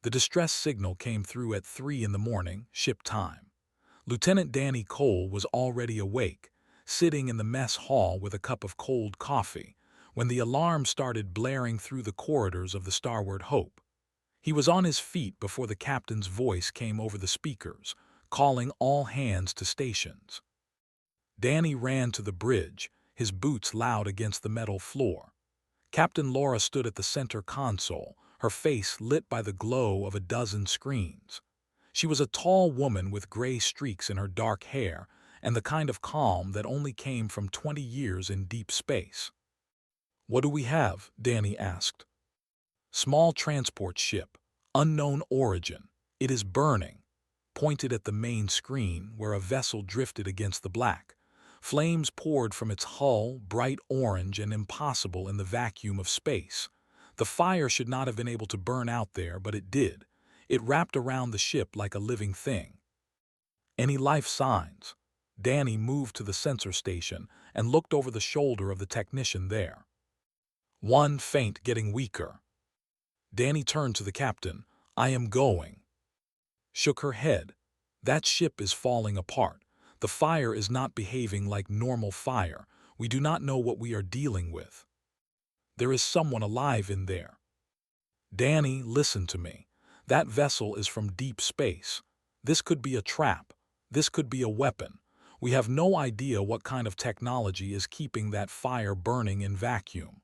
The distress signal came through at 3 in the morning, ship time. Lieutenant Danny Cole was already awake, sitting in the mess hall with a cup of cold coffee, when the alarm started blaring through the corridors of the Starward Hope. He was on his feet before the captain's voice came over the speakers, calling all hands to stations. Danny ran to the bridge, his boots loud against the metal floor. Captain Laura stood at the center console, her face lit by the glow of a dozen screens. She was a tall woman with gray streaks in her dark hair and the kind of calm that only came from 20 years in deep space. "What do we have?" Danny asked. "Small transport ship, unknown origin. It is burning," pointed at the main screen where a vessel drifted against the black. Flames poured from its hull, bright orange and impossible in the vacuum of space. The fire should not have been able to burn out there, but it did. It wrapped around the ship like a living thing. "Any life signs?" Danny moved to the sensor station and looked over the shoulder of the technician there. "One faint, getting weaker." Danny turned to the captain. "I am going." Shook her head. "That ship is falling apart. The fire is not behaving like normal fire. We do not know what we are dealing with. There is someone alive in there." "Danny, listen to me. That vessel is from deep space. This could be a trap. This could be a weapon. We have no idea what kind of technology is keeping that fire burning in vacuum."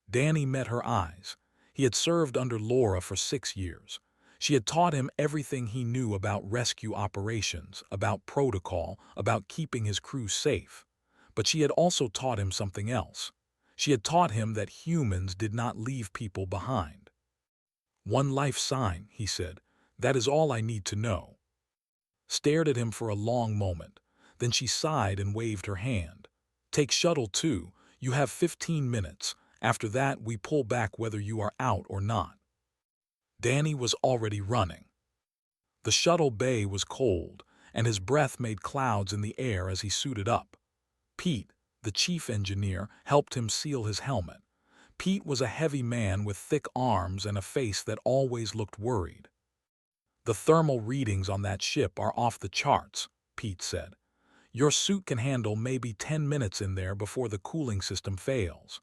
Danny met her eyes. He had served under Laura for 6 years. She had taught him everything he knew about rescue operations, about protocol, about keeping his crew safe. But she had also taught him something else. She had taught him that humans did not leave people behind. "One life sign," he said. "That is all I need to know." Stared at him for a long moment. Then she sighed and waved her hand. "Take shuttle 2. You have 15 minutes. After that, we pull back whether you are out or not." Danny was already running. The shuttle bay was cold, and his breath made clouds in the air as he suited up. Pete, the chief engineer, helped him seal his helmet. Pete was a heavy man with thick arms and a face that always looked worried. "The thermal readings on that ship are off the charts," Pete said. "Your suit can handle maybe 10 minutes in there before the cooling system fails."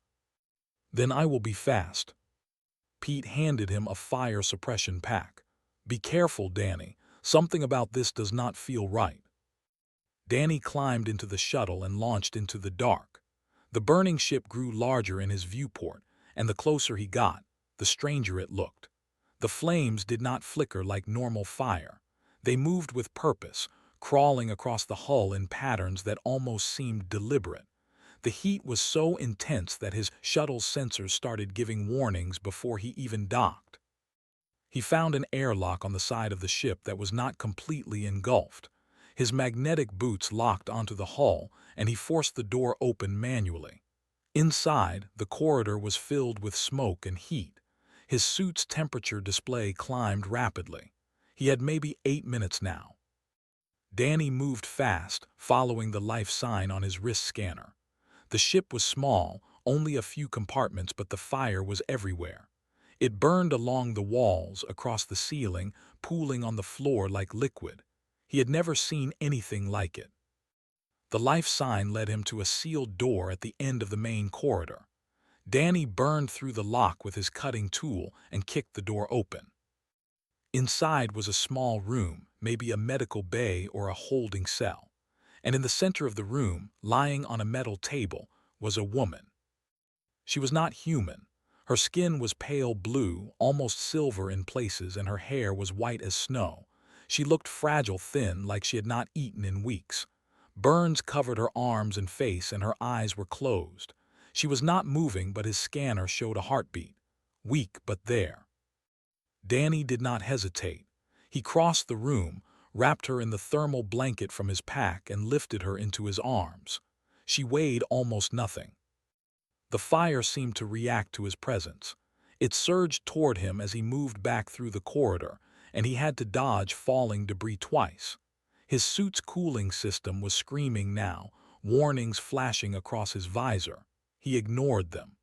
"Then I will be fast." Pete handed him a fire suppression pack. "Be careful, Danny. Something about this does not feel right." Danny climbed into the shuttle and launched into the dark. The burning ship grew larger in his viewport, and the closer he got, the stranger it looked. The flames did not flicker like normal fire. They moved with purpose, crawling across the hull in patterns that almost seemed deliberate. The heat was so intense that his shuttle's sensors started giving warnings before he even docked. He found an airlock on the side of the ship that was not completely engulfed. His magnetic boots locked onto the hull, and he forced the door open manually. Inside, the corridor was filled with smoke and heat. His suit's temperature display climbed rapidly. He had maybe 8 minutes now. Danny moved fast, following the life sign on his wrist scanner. The ship was small, only a few compartments, but the fire was everywhere. It burned along the walls, across the ceiling, pooling on the floor like liquid. He had never seen anything like it. The life sign led him to a sealed door at the end of the main corridor. Danny burned through the lock with his cutting tool and kicked the door open. Inside was a small room, maybe a medical bay or a holding cell. And in the center of the room, lying on a metal table, was a woman. She was not human. Her skin was pale blue, almost silver in places, and her hair was white as snow. She looked fragile, thin, like she had not eaten in weeks. Burns covered her arms and face, and her eyes were closed. She was not moving, but his scanner showed a heartbeat. Weak, but there. Danny did not hesitate. He crossed the room, wrapped her in the thermal blanket from his pack, and lifted her into his arms. She weighed almost nothing. The fire seemed to react to his presence. It surged toward him as he moved back through the corridor, and he had to dodge falling debris twice. His suit's cooling system was screaming now, warnings flashing across his visor. He ignored them.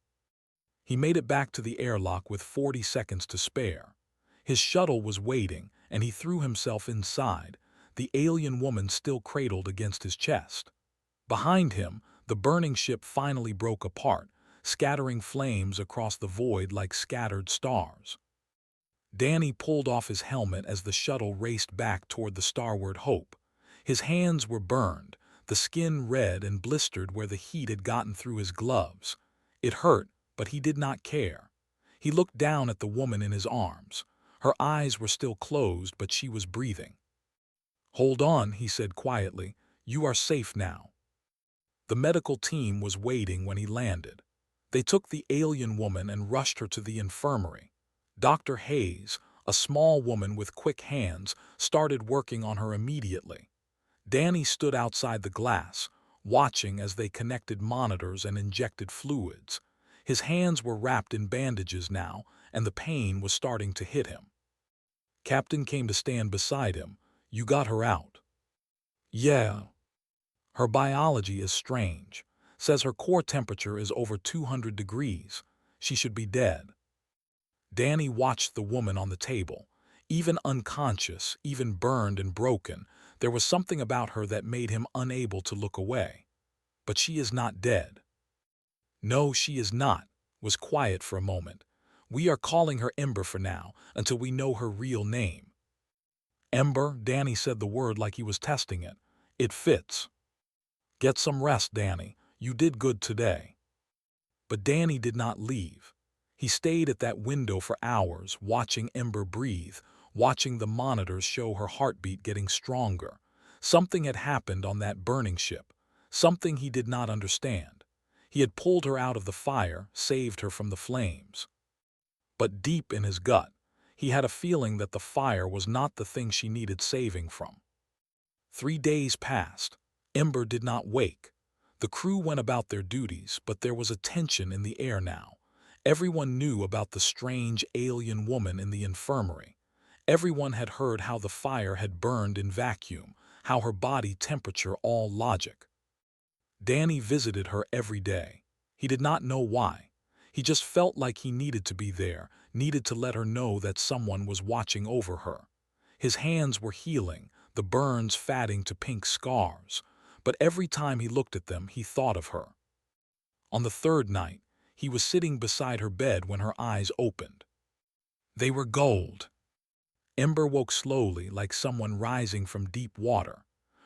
He made it back to the airlock with 40 seconds to spare. His shuttle was waiting, and he threw himself inside, the alien woman still cradled against his chest. Behind him, the burning ship finally broke apart, scattering flames across the void like scattered stars. Danny pulled off his helmet as the shuttle raced back toward the starward Hope. His hands were burned, the skin red and blistered where the heat had gotten through his gloves. It hurt, but he did not care. He looked down at the woman in his arms. Her eyes were still closed, but she was breathing. "Hold on," he said quietly. "You are safe now." The medical team was waiting when he landed. They took the alien woman and rushed her to the infirmary. Dr. Hayes, a small woman with quick hands, started working on her immediately. Danny stood outside the glass, watching as they connected monitors and injected fluids. His hands were wrapped in bandages now, and the pain was starting to hit him. Captain came to stand beside him. "You got her out?" "Yeah. Her biology is strange. Says her core temperature is over 200 degrees. She should be dead." Danny watched the woman on the table. Even unconscious, even burned and broken, there was something about her that made him unable to look away. "But she is not dead." "No, she is not," was quiet for a moment. "We are calling her Ember for now, until we know her real name." "Ember," Danny said the word like he was testing it. "It fits." "Get some rest, Danny. You did good today." But Danny did not leave. He stayed at that window for hours, watching Ember breathe, watching the monitors show her heartbeat getting stronger. Something had happened on that burning ship, something he did not understand. He had pulled her out of the fire, saved her from the flames. But deep in his gut, he had a feeling that the fire was not the thing she needed saving from. 3 days passed. Ember did not wake. The crew went about their duties, but there was a tension in the air now. Everyone knew about the strange alien woman in the infirmary. Everyone had heard how the fire had burned in vacuum, how her body temperature all logic. Danny visited her every day. He did not know why. He just felt like he needed to be there, needed to let her know that someone was watching over her. His hands were healing, the burns fatting to pink scars. But every time he looked at them, he thought of her. On the third night, he was sitting beside her bed when her eyes opened. They were gold. Ember woke slowly, like someone rising from deep water.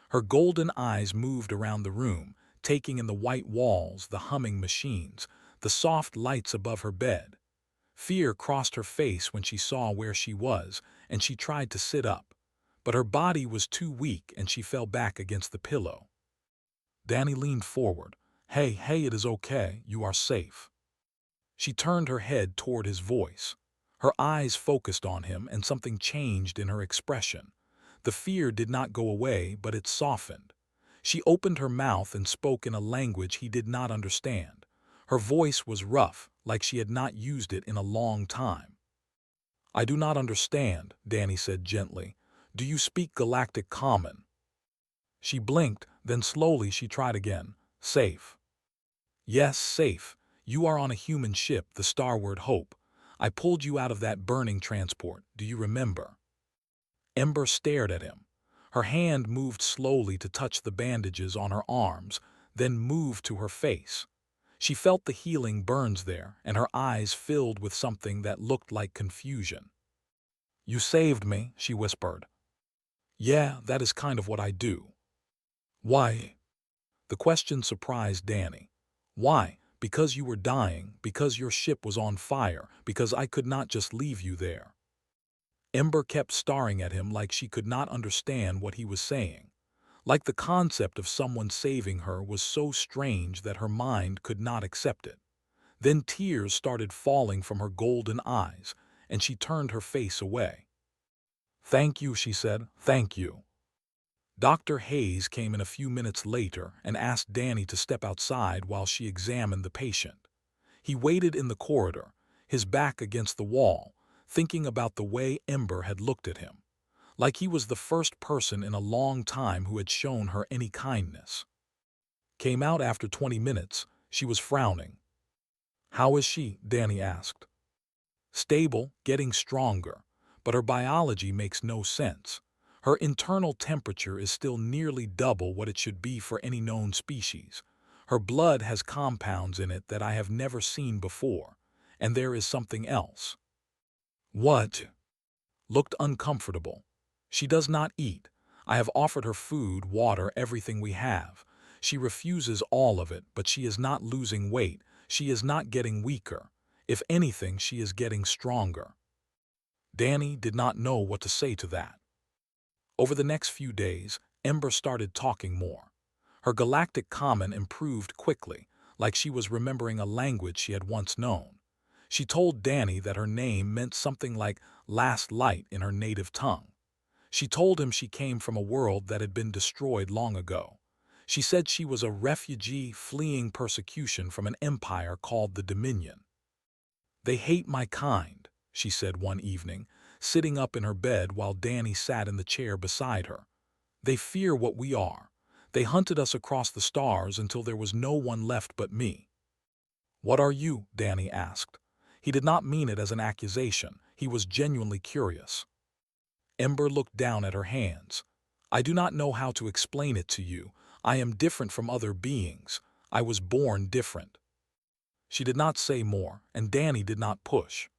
Her golden eyes moved around the room, taking in the white walls, the humming machines, the soft lights above her bed. Fear crossed her face when she saw where she was, and she tried to sit up. But her body was too weak, and she fell back against the pillow. Danny leaned forward. Hey, it is okay. You are safe." She turned her head toward his voice. Her eyes focused on him, and something changed in her expression. The fear did not go away, but it softened. She opened her mouth and spoke in a language he did not understand. Her voice was rough, like she had not used it in a long time. "I do not understand," Danny said gently. "Do you speak Galactic Common?" She blinked, then slowly she tried again. "Safe." "Yes, safe. You are on a human ship, the Starward Hope. I pulled you out of that burning transport. Do you remember?" Ember stared at him. Her hand moved slowly to touch the bandages on her arms, then moved to her face. She felt the healing burns there, and her eyes filled with something that looked like confusion. "You saved me," she whispered. "Yeah, that is kind of what I do." "Why?" The question surprised Danny. "Why? Because you were dying, because your ship was on fire, because I could not just leave you there." Ember kept staring at him like she could not understand what he was saying. Like the concept of someone saving her was so strange that her mind could not accept it. Then tears started falling from her golden eyes, and she turned her face away. "Thank you," she said. "Thank you." Dr. Hayes came in a few minutes later and asked Danny to step outside while she examined the patient. He waited in the corridor, his back against the wall, thinking about the way Ember had looked at him, like he was the first person in a long time who had shown her any kindness. Came out after 20 minutes, she was frowning. "How is she?" Danny asked. "Stable, getting stronger, but her biology makes no sense. Her internal temperature is still nearly double what it should be for any known species. Her blood has compounds in it that I have never seen before. And there is something else. What? Looked uncomfortable. She does not eat. I have offered her food, water, everything we have. She refuses all of it, but she is not losing weight. She is not getting weaker. If anything, she is getting stronger. Danny did not know what to say to that. Over the next few days, Ember started talking more. Her galactic common improved quickly, like she was remembering a language she had once known. She told Danny that her name meant something like last light in her native tongue. She told him she came from a world that had been destroyed long ago. She said she was a refugee fleeing persecution from an empire called the Dominion. "They hate my kind," she said one evening, sitting up in her bed while Danny sat in the chair beside her. "They fear what we are. They hunted us across the stars until there was no one left but me." "What are you?" Danny asked. He did not mean it as an accusation. He was genuinely curious. Ember looked down at her hands. "I do not know how to explain it to you. I am different from other beings. I was born different." She did not say more, and Danny did not push.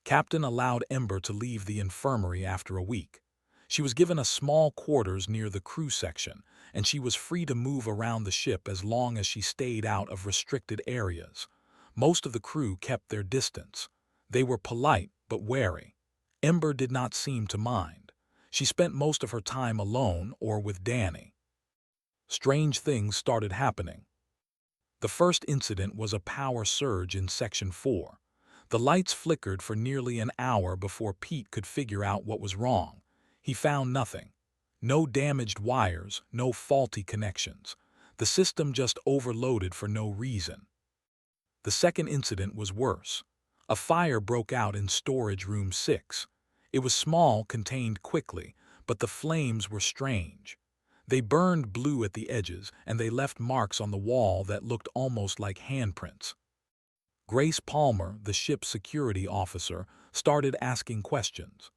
Captain allowed Ember to leave the infirmary after a week. She was given a small quarters near the crew section, and she was free to move around the ship as long as she stayed out of restricted areas. Most of the crew kept their distance. They were polite but wary. Ember did not seem to mind. She spent most of her time alone or with Danny. Strange things started happening. The first incident was a power surge in Section 4. The lights flickered for nearly an hour before Pete could figure out what was wrong. He found nothing. No damaged wires, no faulty connections. The system just overloaded for no reason. The second incident was worse. A fire broke out in Storage Room 6. It was small, contained quickly, but the flames were strange. They burned blue at the edges, and they left marks on the wall that looked almost like handprints. Grace Palmer, the ship's security officer, started asking questions.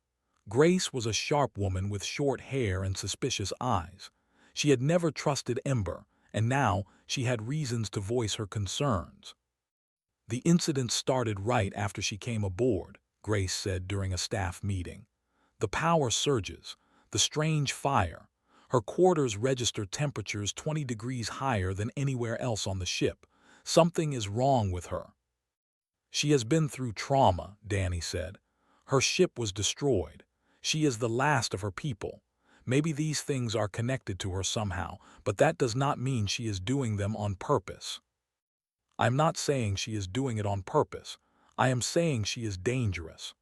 Grace was a sharp woman with short hair and suspicious eyes. She had never trusted Ember, and now she had reasons to voice her concerns. "The incident started right after she came aboard," Grace said during a staff meeting. "The power surges, the strange fire. Her quarters register temperatures 20 degrees higher than anywhere else on the ship. Something is wrong with her." "She has been through trauma," Danny said. "Her ship was destroyed. She is the last of her people. Maybe these things are connected to her somehow, but that does not mean she is doing them on purpose." "I'm not saying she is doing it on purpose. I am saying she is dangerous."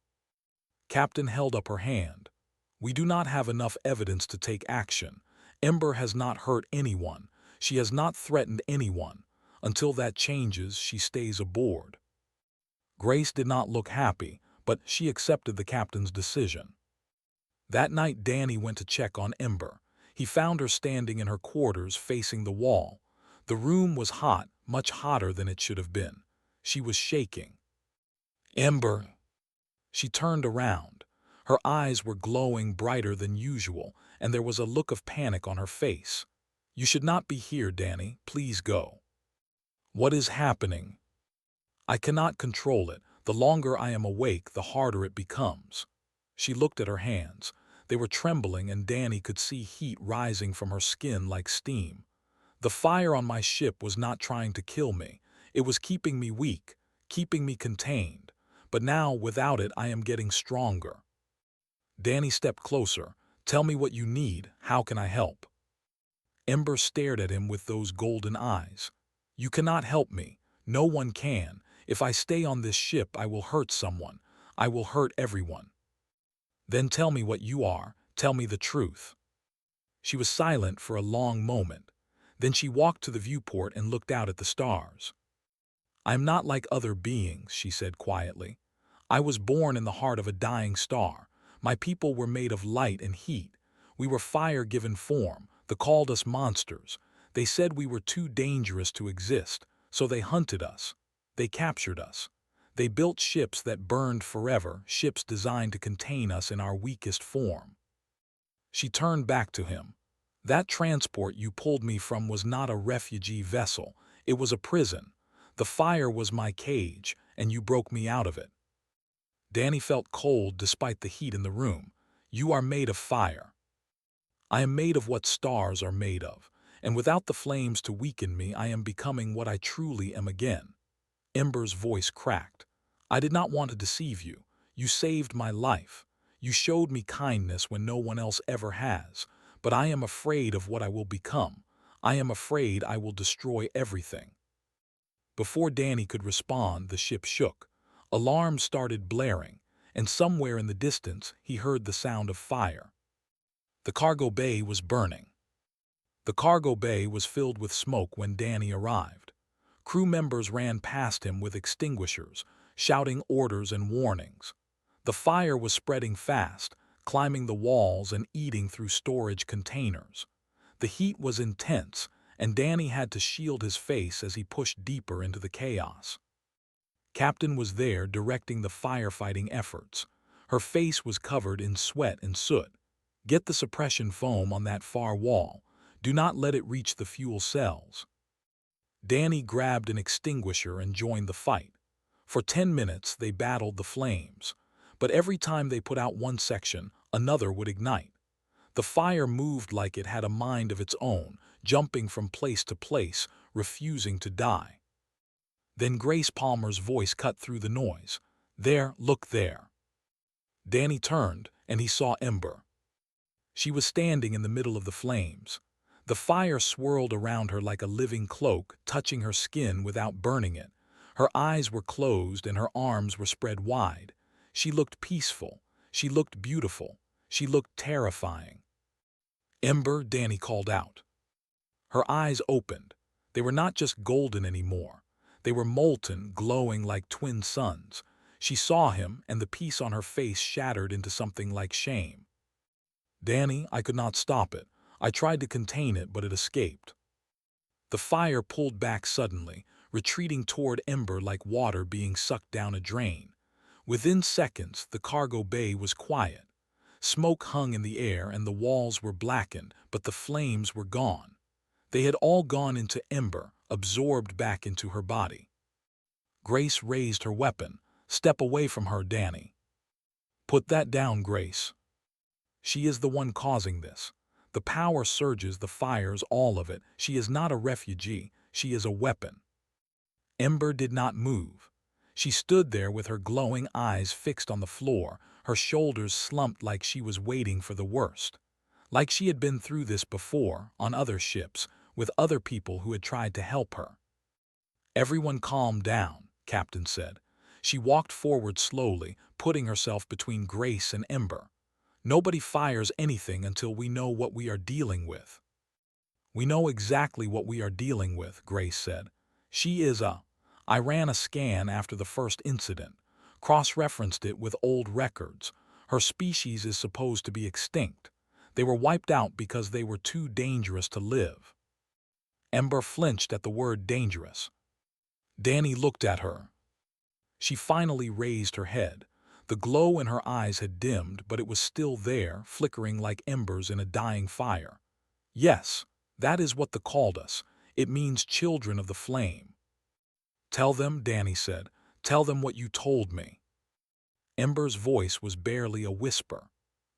Captain held up her hand. "We do not have enough evidence to take action. Ember has not hurt anyone. She has not threatened anyone. Until that changes, she stays aboard." Grace did not look happy, but she accepted the captain's decision. That night Danny went to check on Ember. He found her standing in her quarters facing the wall. The room was hot, much hotter than it should have been. She was shaking. "Ember!" She turned around. Her eyes were glowing brighter than usual, and there was a look of panic on her face. "You should not be here, Danny. Please go." "What is happening?" "I cannot control it. The longer I am awake, the harder it becomes." She looked at her hands. They were trembling, and Danny could see heat rising from her skin like steam. "The fire on my ship was not trying to kill me. It was keeping me weak, keeping me contained. But now, without it, I am getting stronger." Danny stepped closer. "Tell me what you need. How can I help?" Ember stared at him with those golden eyes. "You cannot help me. No one can. If I stay on this ship, I will hurt someone. I will hurt everyone." "Then tell me what you are. Tell me the truth." She was silent for a long moment. Then she walked to the viewport and looked out at the stars. "I am not like other beings," she said quietly. "I was born in the heart of a dying star. My people were made of light and heat. We were fire given form. They called us monsters. They said we were too dangerous to exist, so they hunted us. They captured us. They built ships that burned forever, ships designed to contain us in our weakest form. She turned back to him. That transport you pulled me from was not a refugee vessel. It was a prison. The fire was my cage, and you broke me out of it. Danny felt cold despite the heat in the room. You are made of fire. I am made of what stars are made of, and without the flames to weaken me, I am becoming what I truly am again. Ember's voice cracked. I did not want to deceive you. You saved my life. You showed me kindness when no one else ever has. But I am afraid of what I will become. I am afraid I will destroy everything. Before Danny could respond, the ship shook. Alarms started blaring, and somewhere in the distance he heard the sound of fire. The cargo bay was burning. The cargo bay was filled with smoke when Danny arrived. Crew members ran past him with extinguishers, shouting orders and warnings. The fire was spreading fast, climbing the walls and eating through storage containers. The heat was intense, and Danny had to shield his face as he pushed deeper into the chaos. Captain was there directing the firefighting efforts. Her face was covered in sweat and soot. Get the suppression foam on that far wall. Do not let it reach the fuel cells. Danny grabbed an extinguisher and joined the fight. For 10 minutes they battled the flames, but every time they put out one section, another would ignite. The fire moved like it had a mind of its own, jumping from place to place, refusing to die. Then Grace Palmer's voice cut through the noise. There, look there. Danny turned, and he saw Ember. She was standing in the middle of the flames. The fire swirled around her like a living cloak, touching her skin without burning it. Her eyes were closed and her arms were spread wide. She looked peaceful. She looked beautiful. She looked terrifying. Ember, Danny called out. Her eyes opened. They were not just golden anymore. They were molten, glowing like twin suns. She saw him, and the peace on her face shattered into something like shame. Danny, I could not stop it. I tried to contain it, but it escaped. The fire pulled back suddenly, retreating toward Ember like water being sucked down a drain. Within seconds, the cargo bay was quiet. Smoke hung in the air and the walls were blackened, but the flames were gone. They had all gone into Ember, absorbed back into her body. Grace raised her weapon. Step away from her, Danny. Put that down, Grace. She is the one causing this. The power surges, the fires, all of it. She is not a refugee. She is a weapon. Ember did not move. She stood there with her glowing eyes fixed on the floor, her shoulders slumped like she was waiting for the worst. Like she had been through this before, on other ships, with other people who had tried to help her. Everyone calm down, Captain said. She walked forward slowly, putting herself between Grace and Ember. Nobody fires anything until we know what we are dealing with. We know exactly what we are dealing with, Grace said. I ran a scan after the first incident, cross-referenced it with old records. Her species is supposed to be extinct. They were wiped out because they were too dangerous to live. Ember flinched at the word dangerous. Danny looked at her. She finally raised her head. The glow in her eyes had dimmed, but it was still there, flickering like embers in a dying fire. Yes, that is what the called us. It means children of the flame. Tell them, Danny said. Tell them what you told me. Ember's voice was barely a whisper.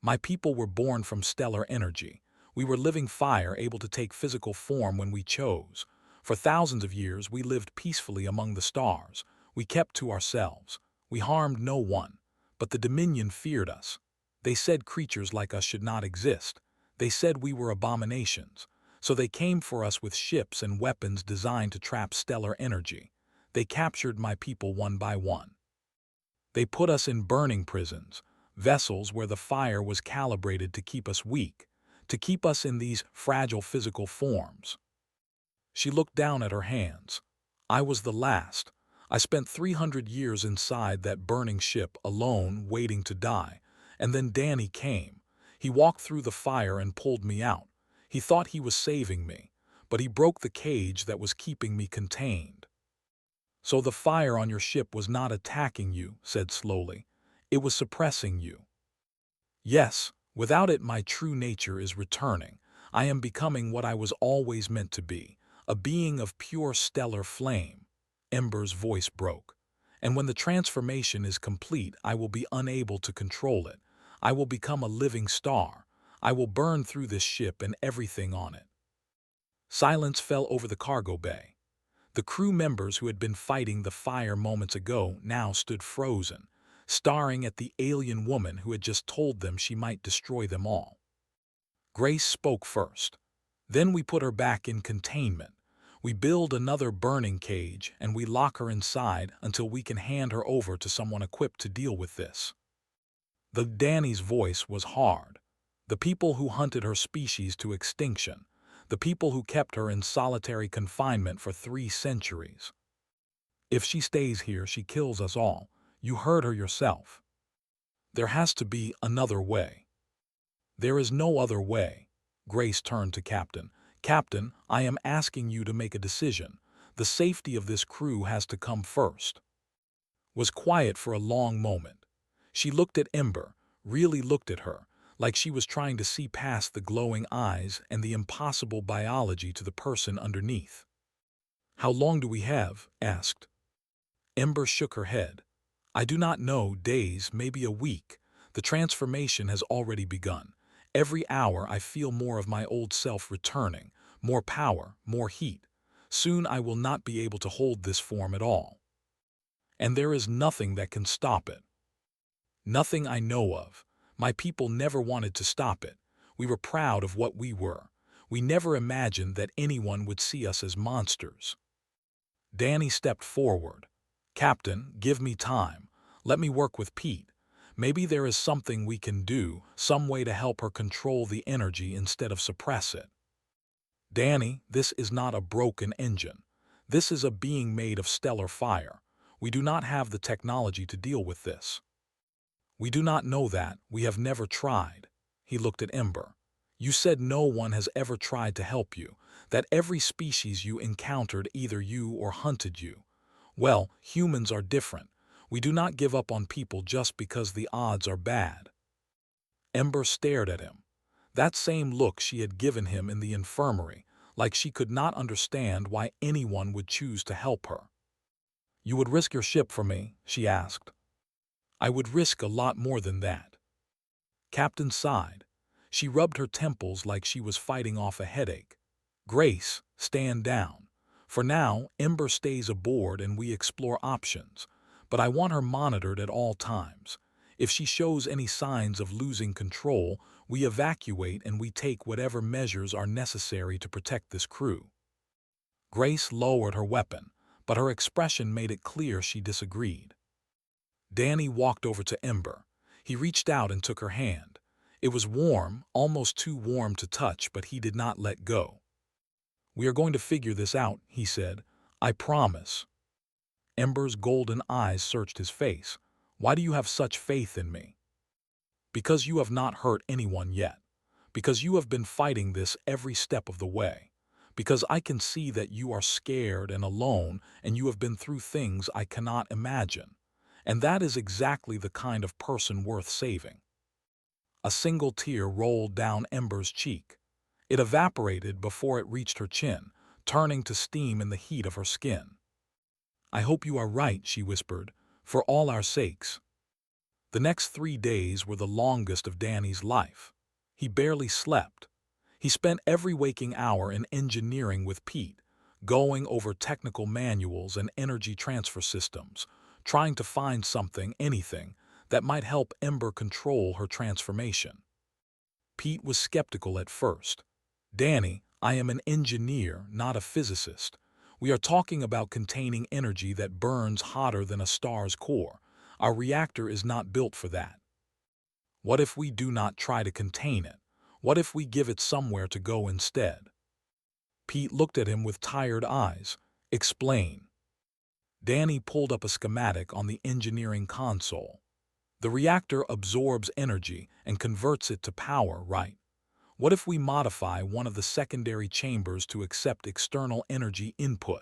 My people were born from stellar energy. We were living fire, able to take physical form when we chose. For thousands of years, we lived peacefully among the stars. We kept to ourselves. We harmed no one. But the Dominion feared us. They said creatures like us should not exist. They said we were abominations. So they came for us with ships and weapons designed to trap stellar energy. They captured my people one by one. They put us in burning prisons, vessels where the fire was calibrated to keep us weak, to keep us in these fragile physical forms. She looked down at her hands. I was the last. I spent 300 years inside that burning ship, alone, waiting to die. And then Danny came. He walked through the fire and pulled me out. He thought he was saving me, but he broke the cage that was keeping me contained. So the fire on your ship was not attacking you, said slowly. It was suppressing you. Yes, without it my true nature is returning. I am becoming what I was always meant to be, a being of pure stellar flame. Ember's voice broke. And when the transformation is complete, I will be unable to control it. I will become a living star. I will burn through this ship and everything on it. Silence fell over the cargo bay. The crew members who had been fighting the fire moments ago now stood frozen, staring at the alien woman who had just told them she might destroy them all. Grace spoke first. Then we put her back in containment. We build another burning cage and we lock her inside until we can hand her over to someone equipped to deal with this. Danny's voice was hard. The people who hunted her species to extinction. The people who kept her in solitary confinement for 3 centuries. If she stays here, she kills us all. You heard her yourself. There has to be another way. There is no other way. Grace turned to Captain. Captain, I am asking you to make a decision. The safety of this crew has to come first. Was quiet for a long moment. She looked at Ember, really looked at her, like she was trying to see past the glowing eyes and the impossible biology to the person underneath. How long do we have? Asked. Ember shook her head. I do not know, days, maybe a week. The transformation has already begun. Every hour I feel more of my old self returning, more power, more heat. Soon I will not be able to hold this form at all. And there is nothing that can stop it. Nothing I know of. My people never wanted to stop it. We were proud of what we were. We never imagined that anyone would see us as monsters. Danny stepped forward. Captain, give me time. Let me work with Pete. Maybe there is something we can do, some way to help her control the energy instead of suppress it. Danny, this is not a broken engine. This is a being made of stellar fire. We do not have the technology to deal with this. We do not know that. We have never tried. He looked at Ember. You said no one has ever tried to help you, that every species you encountered either you or hunted you. Well, humans are different. We do not give up on people just because the odds are bad. Ember stared at him. That same look she had given him in the infirmary, like she could not understand why anyone would choose to help her. You would risk your ship for me? She asked. I would risk a lot more than that. Captain sighed. She rubbed her temples like she was fighting off a headache. Grace, stand down. For now, Ember stays aboard and we explore options, but I want her monitored at all times. If she shows any signs of losing control, we evacuate and we take whatever measures are necessary to protect this crew. Grace lowered her weapon, but her expression made it clear she disagreed. Danny walked over to Ember. He reached out and took her hand. It was warm, almost too warm to touch, but he did not let go. We are going to figure this out, he said. I promise. Ember's golden eyes searched his face. Why do you have such faith in me? Because you have not hurt anyone yet. Because you have been fighting this every step of the way. Because I can see that you are scared and alone and you have been through things I cannot imagine. And that is exactly the kind of person worth saving. A single tear rolled down Ember's cheek. It evaporated before it reached her chin, turning to steam in the heat of her skin. I hope you are right, she whispered, for all our sakes. The next 3 days were the longest of Danny's life. He barely slept. He spent every waking hour in engineering with Pete, going over technical manuals and energy transfer systems, trying to find something, anything, that might help Ember control her transformation. Pete was skeptical at first. Danny, I am an engineer, not a physicist. We are talking about containing energy that burns hotter than a star's core. Our reactor is not built for that. What if we do not try to contain it? What if we give it somewhere to go instead? Pete looked at him with tired eyes. Explain. Danny pulled up a schematic on the engineering console. The reactor absorbs energy and converts it to power, right? What if we modify one of the secondary chambers to accept external energy input?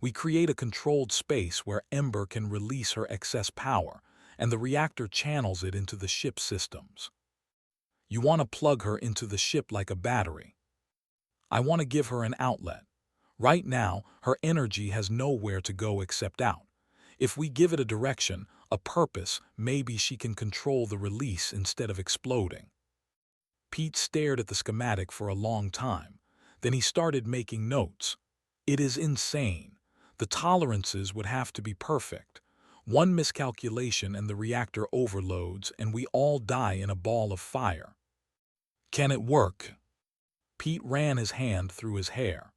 We create a controlled space where Ember can release her excess power, and the reactor channels it into the ship's systems. You want to plug her into the ship like a battery. I want to give her an outlet. Right now, her energy has nowhere to go except out. If we give it a direction, a purpose, maybe she can control the release instead of exploding. Pete stared at the schematic for a long time. Then he started making notes. It is insane. The tolerances would have to be perfect. One miscalculation and the reactor overloads and we all die in a ball of fire. Can it work? Pete ran his hand through his hair.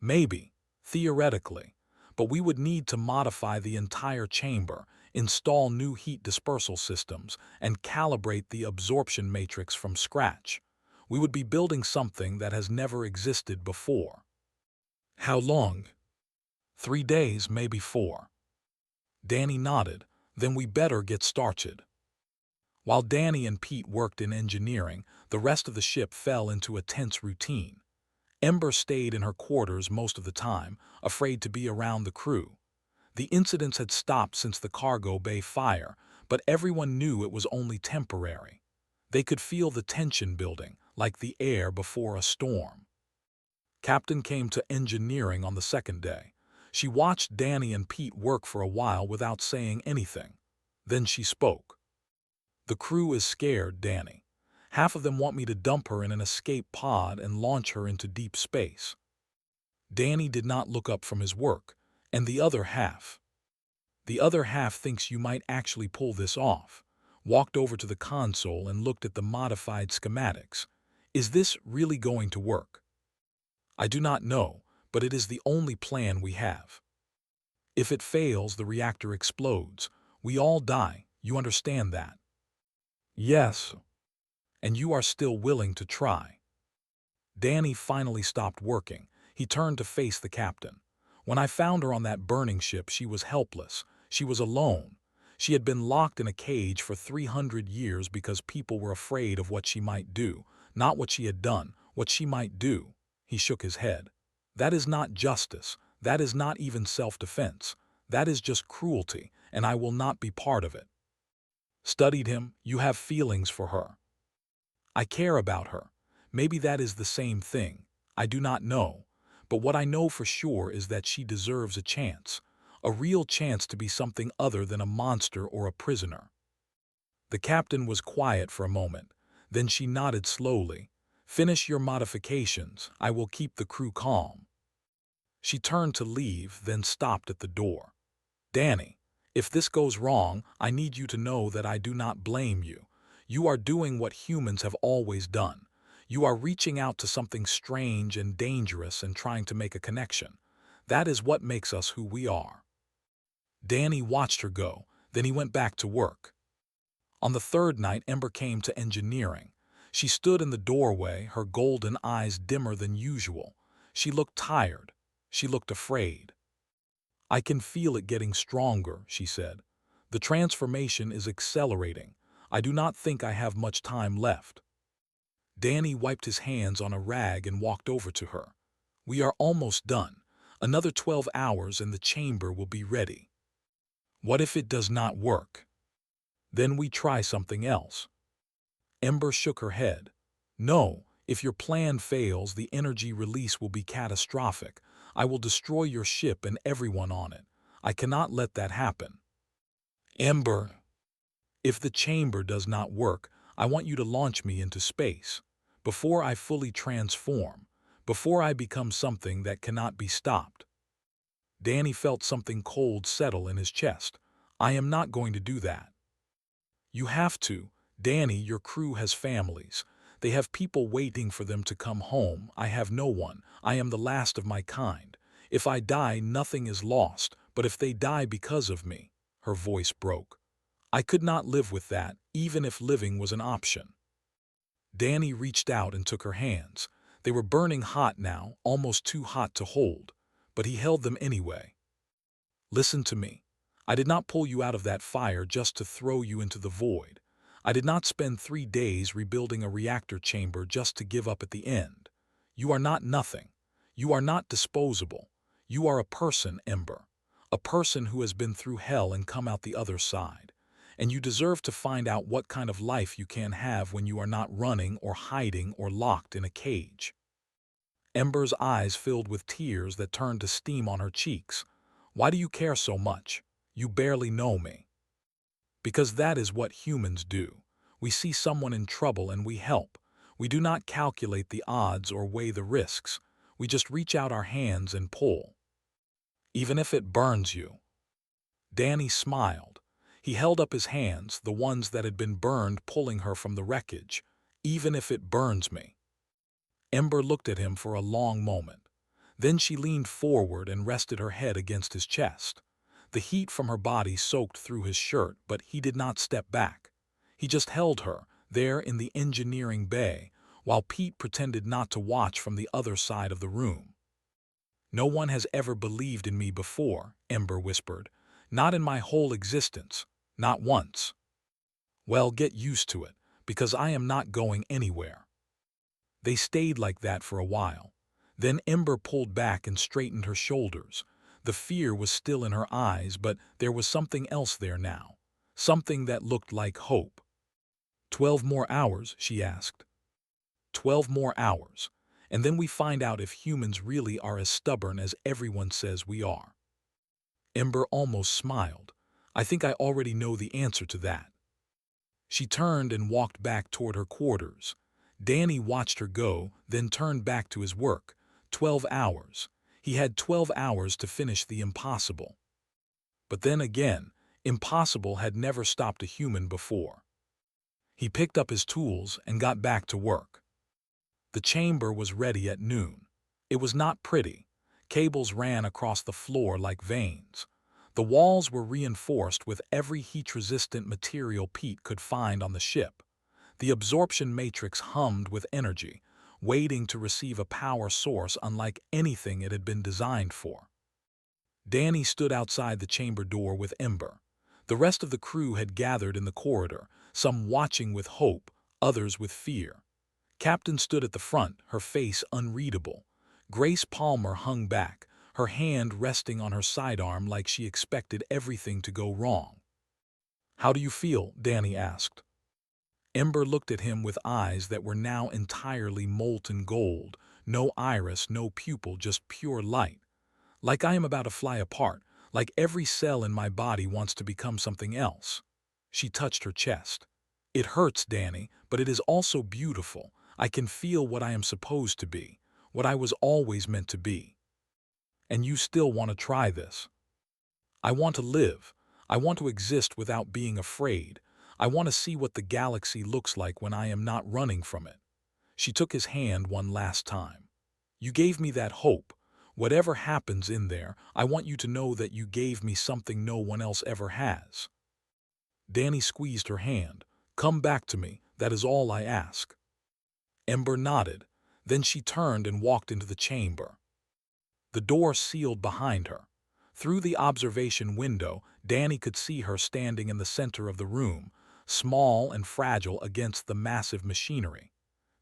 Maybe, theoretically, but we would need to modify the entire chamber, install new heat dispersal systems, and calibrate the absorption matrix from scratch. We would be building something that has never existed before. How long? 3 days, maybe 4. Danny nodded. Then we better get started. While Danny and Pete worked in engineering, the rest of the ship fell into a tense routine. Ember stayed in her quarters most of the time, afraid to be around the crew. The incidents had stopped since the cargo bay fire, but everyone knew it was only temporary. They could feel the tension building, like the air before a storm. Captain came to engineering on the second day. She watched Danny and Pete work for a while without saying anything. Then she spoke. The crew is scared, Danny. Half of them want me to dump her in an escape pod and launch her into deep space. Danny did not look up from his work. And the other half? The other half thinks you might actually pull this off. Walked over to the console and looked at the modified schematics. Is this really going to work? I do not know, but it is the only plan we have. If it fails, the reactor explodes. We all die. You understand that? Yes. And you are still willing to try. Danny finally stopped working. He turned to face the captain. When I found her on that burning ship, she was helpless. She was alone. She had been locked in a cage for 300 years because people were afraid of what she might do, not what she had done, what she might do. He shook his head. That is not justice. That is not even self-defense. That is just cruelty, and I will not be part of it. Studied him, you have feelings for her. I care about her. Maybe that is the same thing. I do not know. But what I know for sure is that she deserves a chance. A real chance to be something other than a monster or a prisoner. The captain was quiet for a moment. Then she nodded slowly. Finish your modifications. I will keep the crew calm. She turned to leave, then stopped at the door. Danny, if this goes wrong, I need you to know that I do not blame you. You are doing what humans have always done. You are reaching out to something strange and dangerous and trying to make a connection. That is what makes us who we are. Danny watched her go, then he went back to work. On the third night, Ember came to engineering. She stood in the doorway, her golden eyes dimmer than usual. She looked tired. She looked afraid. I can feel it getting stronger, she said. The transformation is accelerating. I do not think I have much time left. Danny wiped his hands on a rag and walked over to her. We are almost done. Another 12 hours and the chamber will be ready. What if it does not work? Then we try something else. Ember shook her head. No, if your plan fails, the energy release will be catastrophic. I will destroy your ship and everyone on it. I cannot let that happen. Ember, if the chamber does not work, I want you to launch me into space. Before I fully transform, before I become something that cannot be stopped. Danny felt something cold settle in his chest. I am not going to do that. You have to. Danny, your crew has families. They have people waiting for them to come home. I have no one. I am the last of my kind. If I die, nothing is lost, but if they die because of me, her voice broke. I could not live with that, even if living was an option. Danny reached out and took her hands. They were burning hot now, almost too hot to hold, but he held them anyway. Listen to me. I did not pull you out of that fire just to throw you into the void. I did not spend 3 days rebuilding a reactor chamber just to give up at the end. You are not nothing. You are not disposable. You are a person, Ember. A person who has been through hell and come out the other side. And you deserve to find out what kind of life you can have when you are not running or hiding or locked in a cage. Ember's eyes filled with tears that turned to steam on her cheeks. Why do you care so much? You barely know me. Because that is what humans do. We see someone in trouble and we help. We do not calculate the odds or weigh the risks. We just reach out our hands and pull. Even if it burns you. Danny smiled. He held up his hands, the ones that had been burned, pulling her from the wreckage. Even if it burns me. Ember looked at him for a long moment. Then she leaned forward and rested her head against his chest. The heat from her body soaked through his shirt, but he did not step back. He just held her, there in the engineering bay, while Pete pretended not to watch from the other side of the room. No one has ever believed in me before, Ember whispered. Not in my whole existence. Not once. Well, get used to it, because I am not going anywhere. They stayed like that for a while. Then Ember pulled back and straightened her shoulders. The fear was still in her eyes, but there was something else there now. Something that looked like hope. 12 more hours, she asked. 12 more hours. And then we find out if humans really are as stubborn as everyone says we are. Ember almost smiled. I think I already know the answer to that. She turned and walked back toward her quarters. Danny watched her go, then turned back to his work. 12 hours. He had 12 hours to finish the impossible. But then again, impossible had never stopped a human before. He picked up his tools and got back to work. The chamber was ready at noon. It was not pretty. Cables ran across the floor like veins. The walls were reinforced with every heat-resistant material Pete could find on the ship. The absorption matrix hummed with energy, waiting to receive a power source unlike anything it had been designed for. Danny stood outside the chamber door with Ember. The rest of the crew had gathered in the corridor, some watching with hope, others with fear. Captain stood at the front, her face unreadable. Grace Palmer hung back, her hand resting on her sidearm like she expected everything to go wrong. How do you feel? Danny asked. Ember looked at him with eyes that were now entirely molten gold, no iris, no pupil, just pure light. Like I am about to fly apart, like every cell in my body wants to become something else. She touched her chest. It hurts, Danny, but it is also beautiful. I can feel what I am supposed to be, what I was always meant to be. And you still want to try this. I want to live. I want to exist without being afraid. I want to see what the galaxy looks like when I am not running from it. She took his hand one last time. You gave me that hope. Whatever happens in there, I want you to know that you gave me something no one else ever has. Danny squeezed her hand. Come back to me, that is all I ask. Ember nodded. Then she turned and walked into the chamber. The door sealed behind her. Through the observation window, Danny could see her standing in the center of the room, small and fragile against the massive machinery.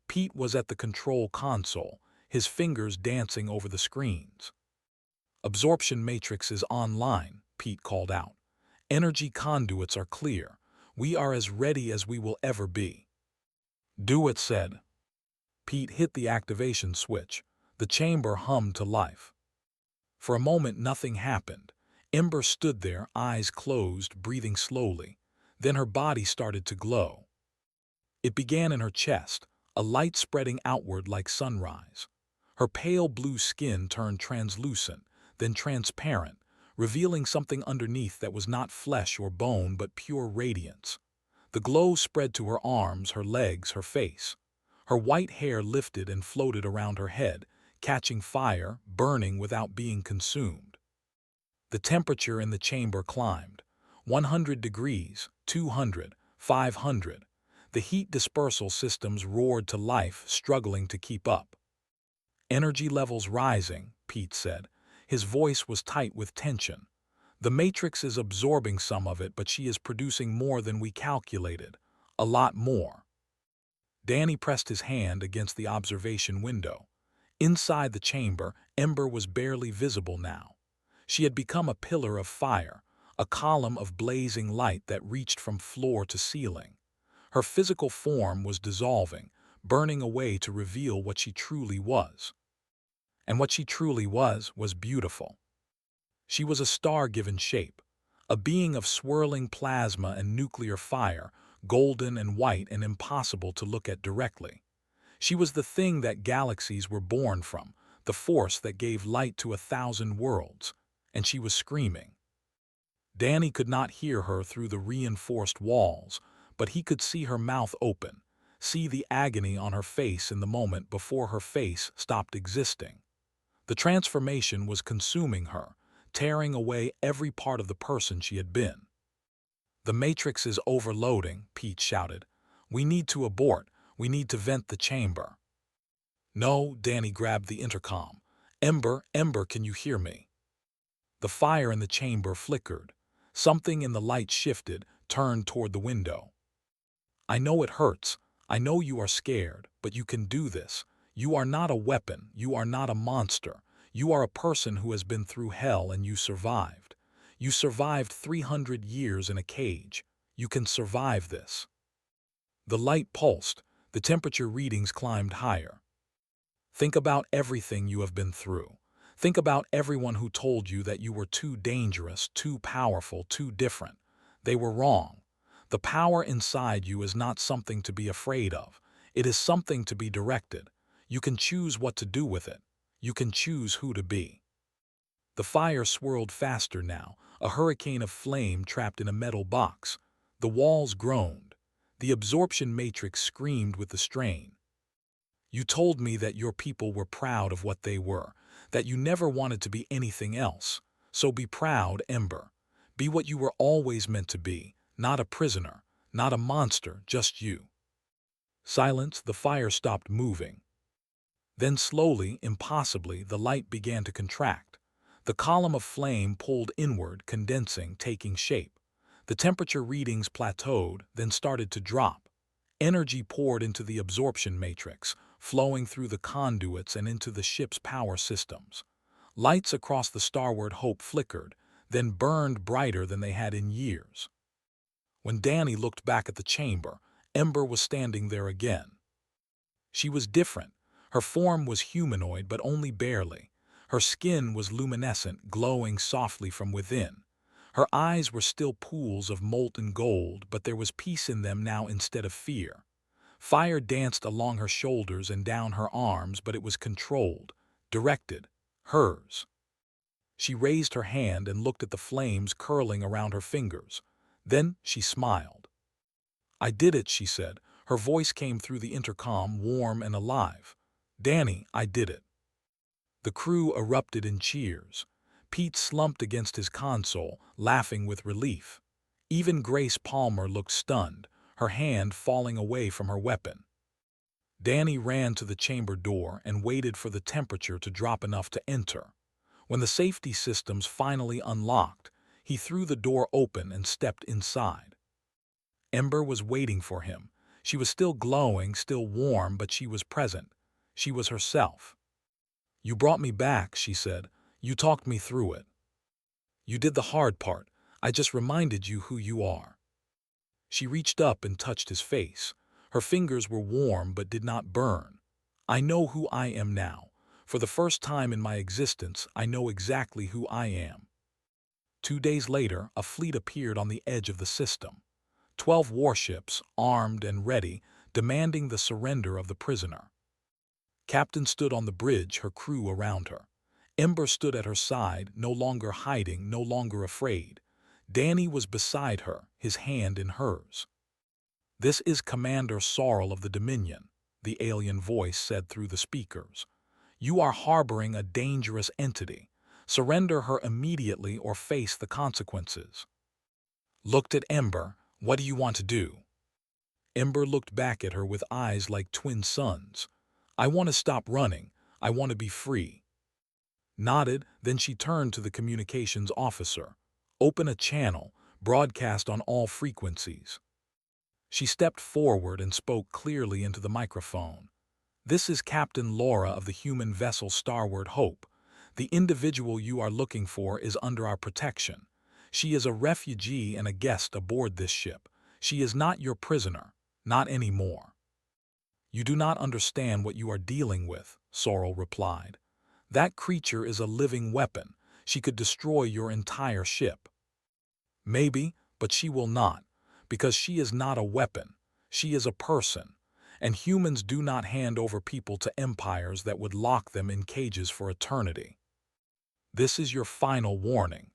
Pete was at the control console, his fingers dancing over the screens. Absorption matrix is online, Pete called out. Energy conduits are clear. We are as ready as we will ever be. Do it, said. Pete hit the activation switch. The chamber hummed to life. For a moment nothing happened. Ember stood there, eyes closed, breathing slowly. Then her body started to glow. It began in her chest, a light spreading outward like sunrise. Her pale blue skin turned translucent, then transparent, revealing something underneath that was not flesh or bone but pure radiance. The glow spread to her arms, her legs, her face. Her white hair lifted and floated around her head, catching fire, burning without being consumed. The temperature in the chamber climbed. 100 degrees, 200, 500. The heat dispersal systems roared to life, struggling to keep up. Energy levels rising, Pete said. His voice was tight with tension. The Matrix is absorbing some of it, but she is producing more than we calculated. A lot more. Danny pressed his hand against the observation window. Inside the chamber, Ember was barely visible now. She had become a pillar of fire, a column of blazing light that reached from floor to ceiling. Her physical form was dissolving, burning away to reveal what she truly was. And what she truly was beautiful. She was a star-given shape, a being of swirling plasma and nuclear fire, golden and white and impossible to look at directly. She was the thing that galaxies were born from, the force that gave light to 1,000 worlds, and she was screaming. Danny could not hear her through the reinforced walls, but he could see her mouth open, see the agony on her face in the moment before her face stopped existing. The transformation was consuming her, tearing away every part of the person she had been. "The Matrix is overloading," Pete shouted. "We need to abort. We need to vent the chamber." "No," Danny grabbed the intercom. "Ember, Ember, can you hear me?" The fire in the chamber flickered. Something in the light shifted, turned toward the window. "I know it hurts. I know you are scared, but you can do this. You are not a weapon. You are not a monster. You are a person who has been through hell and you survived. You survived 300 years in a cage. You can survive this." The light pulsed. The temperature readings climbed higher. "Think about everything you have been through. Think about everyone who told you that you were too dangerous, too powerful, too different. They were wrong. The power inside you is not something to be afraid of. It is something to be directed. You can choose what to do with it. You can choose who to be." The fire swirled faster now, a hurricane of flame trapped in a metal box. The walls groaned. The absorption matrix screamed with the strain. "You told me that your people were proud of what they were, that you never wanted to be anything else. So be proud, Ember. Be what you were always meant to be, not a prisoner, not a monster, just you." Silence, the fire stopped moving. Then slowly, impossibly, the light began to contract. The column of flame pulled inward, condensing, taking shape. The temperature readings plateaued, then started to drop. Energy poured into the absorption matrix, flowing through the conduits and into the ship's power systems. Lights across the starward Hope flickered, then burned brighter than they had in years. When Danny looked back at the chamber, Ember was standing there again. She was different. Her form was humanoid, but only barely. Her skin was luminescent, glowing softly from within. Her eyes were still pools of molten gold, but there was peace in them now instead of fear. Fire danced along her shoulders and down her arms, but it was controlled, directed, hers. She raised her hand and looked at the flames curling around her fingers. Then she smiled. "I did it," she said. Her voice came through the intercom, warm and alive. "Danny, I did it." The crew erupted in cheers. Pete slumped against his console, laughing with relief. Even Grace Palmer looked stunned, her hand falling away from her weapon. Danny ran to the chamber door and waited for the temperature to drop enough to enter. When the safety systems finally unlocked, he threw the door open and stepped inside. Ember was waiting for him. She was still glowing, still warm, but she was present. She was herself. "You brought me back," she said. "You talked me through it. You did the hard part. I just reminded you who you are." She reached up and touched his face. Her fingers were warm but did not burn. "I know who I am now. For the first time in my existence, I know exactly who I am." 2 days later, a fleet appeared on the edge of the system. 12 warships, armed and ready, demanding the surrender of the prisoner. Captain stood on the bridge, her crew around her. Ember stood at her side, no longer hiding, no longer afraid. Danny was beside her, his hand in hers. "This is Commander Sorrel of the Dominion," the alien voice said through the speakers. "You are harboring a dangerous entity. Surrender her immediately or face the consequences." Looked at Ember. "What do you want to do?" Ember looked back at her with eyes like twin suns. "I want to stop running. I want to be free." Nodded, then she turned to the communications officer. "Open a channel, broadcast on all frequencies." She stepped forward and spoke clearly into the microphone. "This is Captain Laura of the human vessel Starward Hope. The individual you are looking for is under our protection. She is a refugee and a guest aboard this ship. She is not your prisoner, not anymore." "You do not understand what you are dealing with," Sorrel replied. "That creature is a living weapon. She could destroy your entire ship." "Maybe, but she will not, because she is not a weapon. She is a person, and humans do not hand over people to empires that would lock them in cages for eternity. This is your final warning."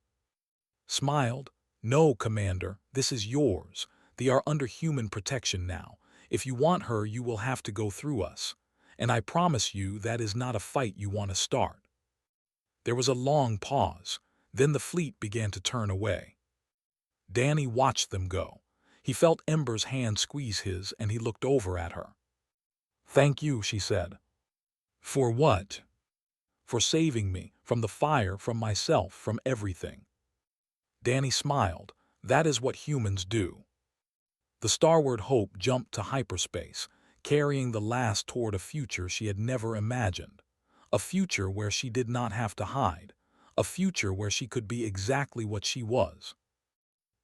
Smiled. "No, Commander, this is yours. They are under human protection now. If you want her, you will have to go through us. And I promise you that is not a fight you want to start." There was a long pause. Then the fleet began to turn away. Danny watched them go. He felt Ember's hand squeeze his, and he looked over at her. "Thank you," she said. "For what?" "For saving me, from the fire, from myself, from everything." Danny smiled. "That is what humans do." The Starward Hope jumped to hyperspace, carrying the last toward a future she had never imagined. A future where she did not have to hide. A future where she could be exactly what she was.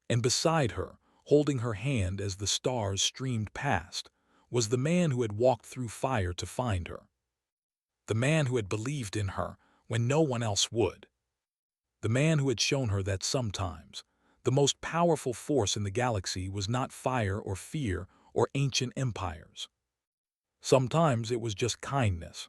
And beside her, holding her hand as the stars streamed past, was the man who had walked through fire to find her. The man who had believed in her when no one else would. The man who had shown her that sometimes the most powerful force in the galaxy was not fire or fear or ancient empires. Sometimes it was just kindness.